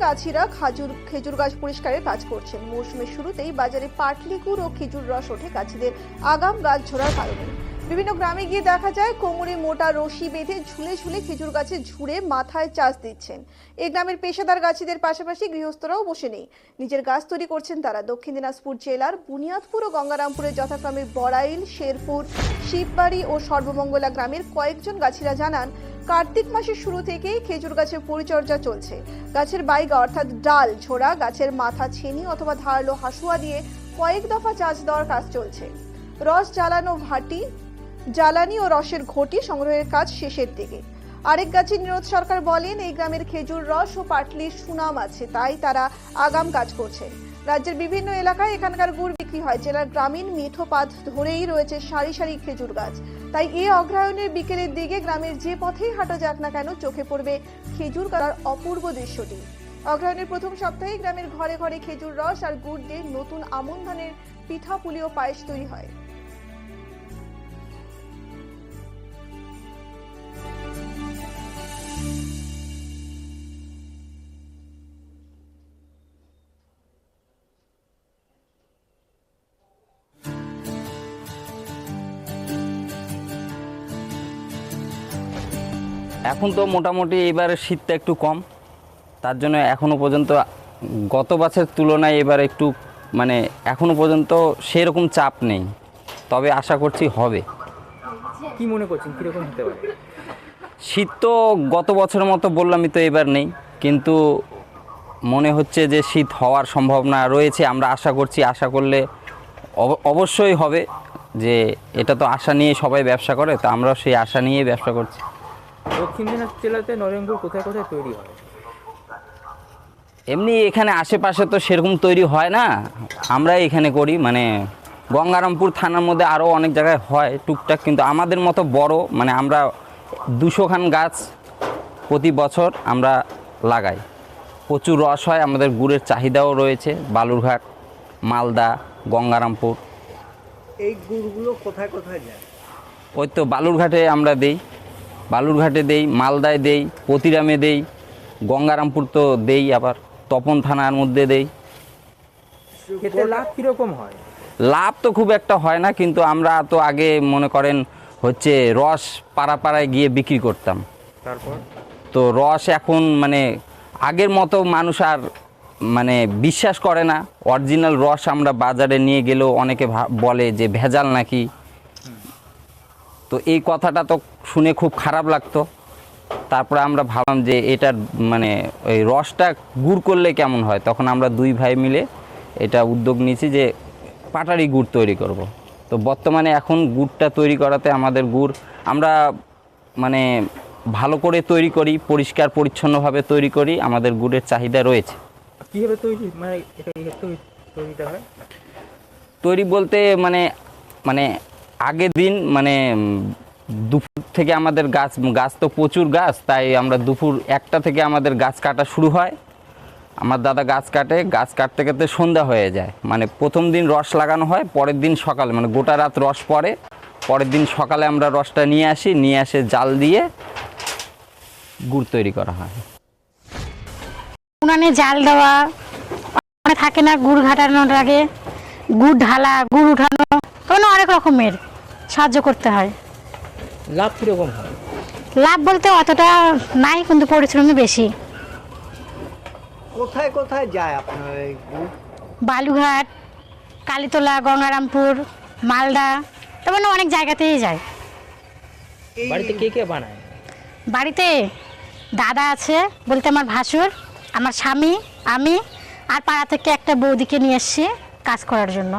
গাছিরা খেজুর গাছ পরিষ্কারের কাজ করছেন। মৌসুমের শুরুতেই বাজারে পাটলি গুড় ও খেজুর রস ওঠে গাছিদের আগাম গাছ ঝোড়ার কারণে। বিভিন্ন গ্রামে গিয়ে দেখা যায় কোমরে মোটা রশি বেঁধে ঝুলে ঝুলে খেজুর গাছে ঝুড়ে মাথায় চাষ দিচ্ছেন। এই গ্রামের পেশাদার গাছিদের পাশাপাশি গৃহস্থরাও বসে নেই, নিজের গাছ তৈরি করছেন তারা। দক্ষিণ দিনাজপুর জেলার বুনিয়াদপুর ও গঙ্গারামপুরের যথাক্রমে বড়াইল, শেরপুর, শিববাড়ি ও সর্বমঙ্গলা গ্রামের কয়েকজন গাছিরা জানান, কার্তিক মাসের শুরু থেকেই খেজুর গাছের পরিচর্যা চলছে। গাছের বাইগা অর্থাৎ ডাল ছোড়া, গাছের মাথা ছেনি অথবা ধারালো হাসুয়া দিয়ে কয়েক দফা চাষ দেওয়ার কাজ চলছে। রস জ্বালানি ও রসের ঘটি সংগ্রহের কাজ শেষের দিকে। আরেক গাছি নিরোদ সরকার বলেন, এই গ্রামের খেজুর রস ও পাটলির সুনাম আছে, তাই তারা আগাম কাজ করছেন। রাজ্যের বিভিন্ন এলাকায় এখানকার গুড় বিক্রি হয়। জেলার গ্রামীণ মিঠোপাত ধরেই রয়েছে সারি সারি খেজুর গাছ, তাই এই অগ্রহায়ণের বিকেলের দিকে গ্রামের যে পথেই হাঁটা যাক না কেন চোখে পড়বে খেজুর গাছের অপূর্ব দৃশ্যটি। অগ্রহায়ণের প্রথম সপ্তাহে গ্রামের ঘরে ঘরে খেজুর রস আর গুড় দিয়ে নতুন আমন ধানের পিঠা, পুলি ও পায়েস তৈরি হয়। এখন তো মোটামুটি এবারে শীতটা একটু কম, তার জন্য এখনও পর্যন্ত গত বছরের তুলনায় এবার একটু মানে এখনও পর্যন্ত সেরকম চাপ নেই, তবে আশা করছি হবে। কি মনে করছেন কীরকম হতে পারে? শীত তো গত বছরের মতো বললামই তো এবার নেই, কিন্তু মনে হচ্ছে যে শীত হওয়ার সম্ভাবনা রয়েছে। আমরা আশা করছি, আশা করলে অবশ্যই হবে, যে এটা তো আশা নিয়ে সবাই ব্যবসা করে, তো আমরাও সেই আশা নিয়েই ব্যবসা করছি। দক্ষিণ দিনাজপুর জেলাতে নলেন গুড় কোথায় কোথায় তৈরি হয়? এমনি এখানে আশেপাশে তো সেরকম তৈরি হয় না, আমরা এখানে করি। মানে গঙ্গারামপুর থানার মধ্যে আরও অনেক জায়গায় হয় টুকটাক, কিন্তু আমাদের মতো বড় মানে আমরা 200 খান গাছ প্রতি বছর আমরা লাগাই। প্রচুর রস হয়, আমাদের গুড়ের চাহিদাও রয়েছে। বালুরঘাট, মালদা, গঙ্গারামপুর। এই গুড়গুলো কোথায় কোথায় যায়? ওই তো বালুরঘাটে আমরা দেই, বালুরঘাটে দেই, মালদায় দেই, প্রতিরামে দেই, গঙ্গারামপুর তো দেই, আবার তপন থানার মধ্যে দেই। এতে লাভ কীরকম হয়? লাভ তো খুব একটা হয় না, কিন্তু আমরা তো আগে মনে করেন হচ্ছে রস পাড়ায় গিয়ে বিক্রি করতাম। তারপর তো রস এখন মানে আগের মতো মানুষ আর মানে বিশ্বাস করে না। অরিজিনাল রস আমরা বাজারে নিয়ে গেলেও অনেকে বলে যে ভেজাল নাকি। তো এই কথাটা তো শুনে খুব খারাপ লাগতো। তারপরে আমরা ভাবলাম যে এটার মানে ওই রসটা গুড় করলে কেমন হয়। তখন আমরা 2 ভাই মিলে এটা উদ্যোগ নিয়েছি যে পাটারি গুড় তৈরি করব। তো বর্তমানে এখন গুড়টা তৈরি করাতে আমাদের গুড় আমরা মানে ভালো করে তৈরি করি, পরিষ্কার পরিচ্ছন্নভাবে তৈরি করি, আমাদের গুড়ের চাহিদা রয়েছে। কীভাবে তৈরি মানে এটা তৈরিটা হয়? তৈরি বলতে মানে আগের দিন মানে দুপুর থেকে আমাদের গাছ তো প্রচুর গাছ, তাই আমরা দুপুর 1টা থেকে আমাদের গাছ কাটা শুরু হয়। আমার দাদা গাছ কাটে, গাছ কাটতে কাটতে সন্ধ্যা হয়ে যায়। মানে প্রথম দিন রস লাগানো হয়, পরের দিন সকালে মানে গোটা রাত রস পড়ে, পরের দিন সকালে আমরা রসটা নিয়ে এসে জাল দিয়ে গুড় তৈরি করা হয়। উনানে জাল দেওয়া থাকে না, গুড় ঘাটানোর আগে গুড় ঢালা, গুড় উঠানো, তখন অনেক রকমের সাহায্য করতে হয়। লাভ কীরকম হয়? লাভ বলতে অতটা নাই, কিন্তু পরিশ্রমই বেশি। কোথায় কোথায় যায় আপনার এই গুড়? বালুঘাট, কালীতলা, গঙ্গারামপুর, মালদা, তেমন অনেক জায়গাতেই যায়। বাড়িতে কে কে বানায়? বাড়িতে দাদা আছে বলতে আমার ভাসুর, আমার স্বামী, আমি আর পাড়া থেকে একটা বৌদিকে নিয়ে এসছি কাজ করার জন্য।